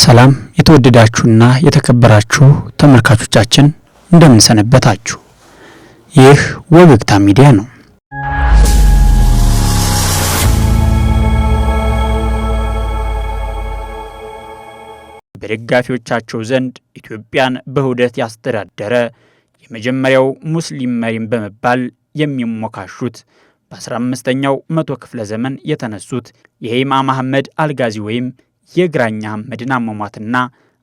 ሰላም የተወደዳችሁና የተከበራችሁ ተመልካቾቻችን እንደምን ሰነበታችሁ። ይህ ወግግታ ሚዲያ ነው። በደጋፊዎቻቸው ዘንድ ኢትዮጵያን በሁደት ያስተዳደረ የመጀመሪያው ሙስሊም መሪም በመባል የሚሞካሹት በ15ኛው መቶ ክፍለ ዘመን የተነሱት የኢማም አህመድ አልጋዚ ወይም የግራኝ አህመድን አሟሟትና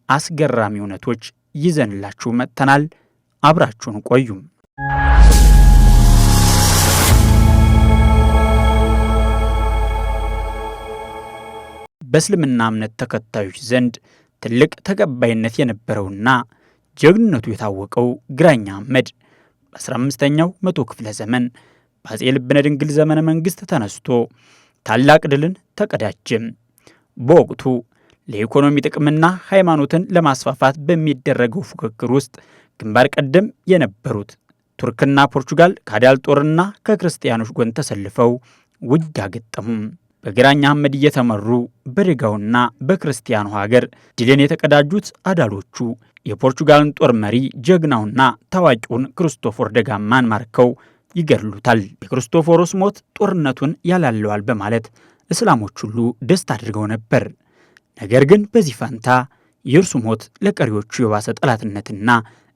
አስገራሚ እውነቶች ይዘንላችሁ መጥተናል። አብራችሁን ቆዩ። በእስልምና እምነት ተከታዮች ዘንድ ትልቅ ተቀባይነት የነበረውና ጀግንነቱ የታወቀው ግራኝ አህመድ በ15ኛው መቶ ክፍለ ዘመን በአጼ ልብነ ድንግል ዘመነ መንግስት ተነስቶ ታላቅ ድልን ተቀዳጀም። በወቅቱ ለኢኮኖሚ ጥቅምና ሃይማኖትን ለማስፋፋት በሚደረገው ፉክክር ውስጥ ግንባር ቀደም የነበሩት ቱርክና ፖርቹጋል ከአዳል ጦርና ከክርስቲያኖች ጎን ተሰልፈው ውጊያ ገጠሙ። በግራኝ አህመድ እየተመሩ በደጋውና በክርስቲያኑ ሀገር ድልን የተቀዳጁት አዳሎቹ የፖርቹጋልን ጦር መሪ ጀግናውና ታዋቂውን ክርስቶፎር ደጋማን ማርከው ይገድሉታል። የክርስቶፎሮስ ሞት ጦርነቱን ያላለዋል በማለት እስላሞች ሁሉ ደስታ አድርገው ነበር። ነገር ግን በዚህ ፈንታ የእርሱ ሞት ለቀሪዎቹ የባሰ ጠላትነትና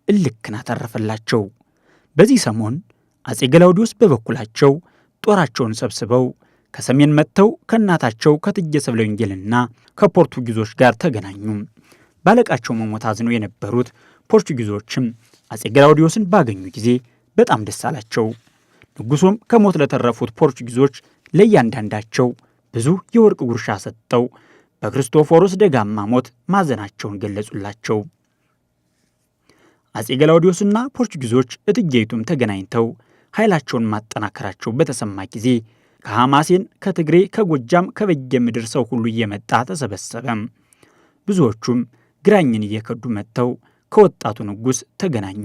እልክን አተረፈላቸው። በዚህ ሰሞን አጼ ገላውዲዮስ በበኩላቸው ጦራቸውን ሰብስበው ከሰሜን መጥተው ከእናታቸው ከእቴጌ ሰብለ ወንጌልና ከፖርቱጊዞች ጋር ተገናኙ። ባለቃቸው መሞት አዝነው የነበሩት ፖርቱጊዞችም አጼ ገላውዲዮስን ባገኙ ጊዜ በጣም ደስ አላቸው። ንጉሡም ከሞት ለተረፉት ፖርቱጊዞች ለእያንዳንዳቸው ብዙ የወርቅ ጉርሻ ሰጠው በክርስቶፎሮስ ደጋማ ሞት ማዘናቸውን ገለጹላቸው። አጼ ገላውዲዮስና ፖርቱጊዞች እቴጌይቱም ተገናኝተው ኃይላቸውን ማጠናከራቸው በተሰማ ጊዜ ከሐማሴን፣ ከትግሬ፣ ከጎጃም፣ ከበጌ ምድር ሰው ሁሉ እየመጣ ተሰበሰበ። ብዙዎቹም ግራኝን እየከዱ መጥተው ከወጣቱ ንጉሥ ተገናኙ።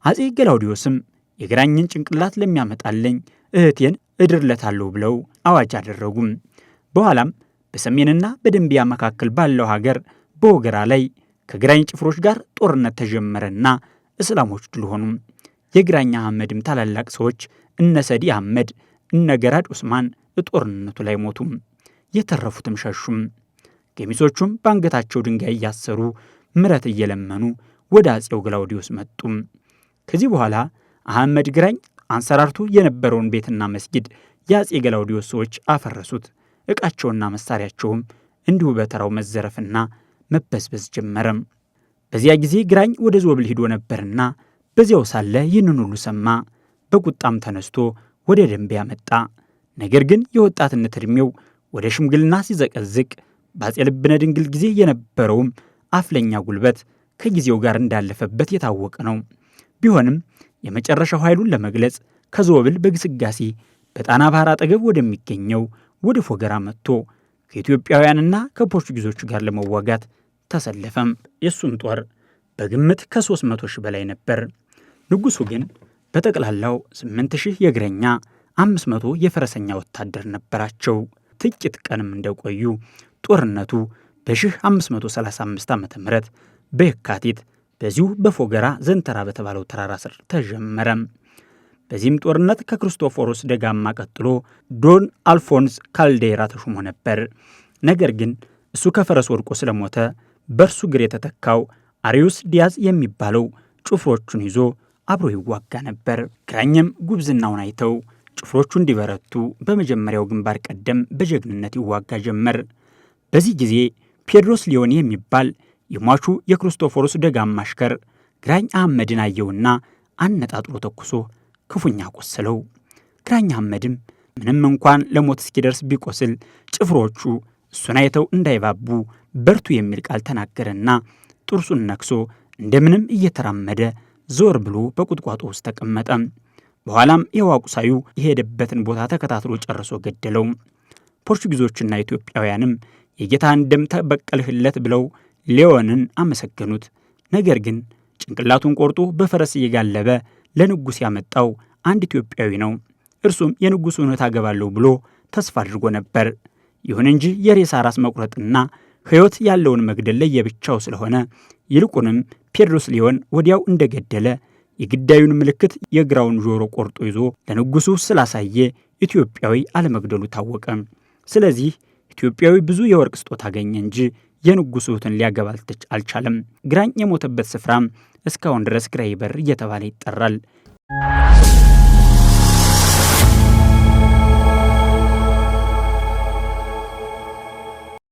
አጼ ገላውዲዮስም የግራኝን ጭንቅላት ለሚያመጣልኝ እህቴን እድርለታለሁ ብለው አዋጅ አደረጉ። በኋላም በሰሜንና በደንቢያ መካከል ባለው ሀገር በወገራ ላይ ከግራኝ ጭፍሮች ጋር ጦርነት ተጀመረና እስላሞች ድል ሆኑ። የግራኝ አህመድም ታላላቅ ሰዎች እነ ሰዲ አህመድ፣ እነ ገራድ ዑስማን ጦርነቱ ላይ ሞቱ። የተረፉትም ሸሹም። ገሚሶቹም በአንገታቸው ድንጋይ እያሰሩ ምረት እየለመኑ ወደ አጼው ገላውዲዮስ መጡ። ከዚህ በኋላ አህመድ ግራኝ አንሰራርቶ የነበረውን ቤትና መስጊድ የአጼ ገላውዲዮስ ሰዎች አፈረሱት። ዕቃቸውና መሳሪያቸውም እንዲሁ በተራው መዘረፍና መበዝበዝ ጀመረ። በዚያ ጊዜ ግራኝ ወደ ዞብል ሂዶ ነበርና በዚያው ሳለ ይህንን ሁሉ ሰማ። በቁጣም ተነስቶ ወደ ደንቢያ መጣ። ነገር ግን የወጣትነት ዕድሜው ወደ ሽምግልና ሲዘቀዝቅ በአጼ ልብነ ድንግል ጊዜ የነበረውም አፍለኛ ጉልበት ከጊዜው ጋር እንዳለፈበት የታወቀ ነው። ቢሆንም የመጨረሻው ኃይሉን ለመግለጽ ከዞብል በግስጋሴ በጣና ባህር አጠገብ ወደሚገኘው ወደ ፎገራ መጥቶ ከኢትዮጵያውያንና ከፖርቹጊዞች ጋር ለመዋጋት ተሰለፈም። የእሱም ጦር በግምት ከ300 ሺህ በላይ ነበር። ንጉሡ ግን በጠቅላላው 8,000 የእግረኛ 500 የፈረሰኛ ወታደር ነበራቸው። ጥቂት ቀንም እንደቆዩ ጦርነቱ በ1535 ዓ.ም በየካቲት በዚሁ በፎገራ ዘንተራ በተባለው ተራራ ስር ተጀመረ። በዚህም ጦርነት ከክርስቶፎሮስ ደጋማ ቀጥሎ ዶን አልፎንስ ካልዴራ ተሾሞ ነበር። ነገር ግን እሱ ከፈረስ ወድቆ ስለሞተ በእርሱ እግር የተተካው አሪዩስ ዲያዝ የሚባለው ጭፍሮቹን ይዞ አብሮ ይዋጋ ነበር። ግራኝም ጉብዝናውን አይተው ጭፍሮቹ እንዲበረቱ በመጀመሪያው ግንባር ቀደም በጀግንነት ይዋጋ ጀመር። በዚህ ጊዜ ፔድሮስ ሊዮን የሚባል የሟቹ የክርስቶፎሮስ ደጋማ አሽከር ግራኝ አህመድን አየውና አነጣጥሮ ተኩሶ ክፉኛ ቆሰለው። ግራኝ አህመድም ምንም እንኳን ለሞት እስኪደርስ ቢቆስል ጭፍሮቹ እሱን አይተው እንዳይባቡ በርቱ የሚል ቃል ተናገረና ጥርሱን ነክሶ እንደምንም እየተራመደ ዞር ብሎ በቁጥቋጦ ውስጥ ተቀመጠ። በኋላም የዋቁሳዩ የሄደበትን ቦታ ተከታትሎ ጨርሶ ገደለው። ፖርቹጊዞችና ኢትዮጵያውያንም የጌታን ደም ተበቀልህለት ብለው ሊዮንን አመሰገኑት። ነገር ግን ጭንቅላቱን ቆርጦ በፈረስ እየጋለበ ለንጉሥ ያመጣው አንድ ኢትዮጵያዊ ነው። እርሱም የንጉሡን እህት አገባለሁ ብሎ ተስፋ አድርጎ ነበር። ይሁን እንጂ የሬሳ ራስ መቁረጥና ሕይወት ያለውን መግደል ለየብቻው ስለሆነ ይልቁንም ቴዎድሮስ ሊዮን ወዲያው እንደገደለ የግዳዩን ምልክት የግራውን ጆሮ ቆርጦ ይዞ ለንጉሱ ስላሳየ ኢትዮጵያዊ አለመግደሉ ታወቀ። ስለዚህ ኢትዮጵያዊ ብዙ የወርቅ ስጦታ አገኘ እንጂ የንጉሱ እህትን ሊያገባ አልቻለም። ግራኝ የሞተበት ስፍራም እስካሁን ድረስ ግራኝ በር እየተባለ ይጠራል።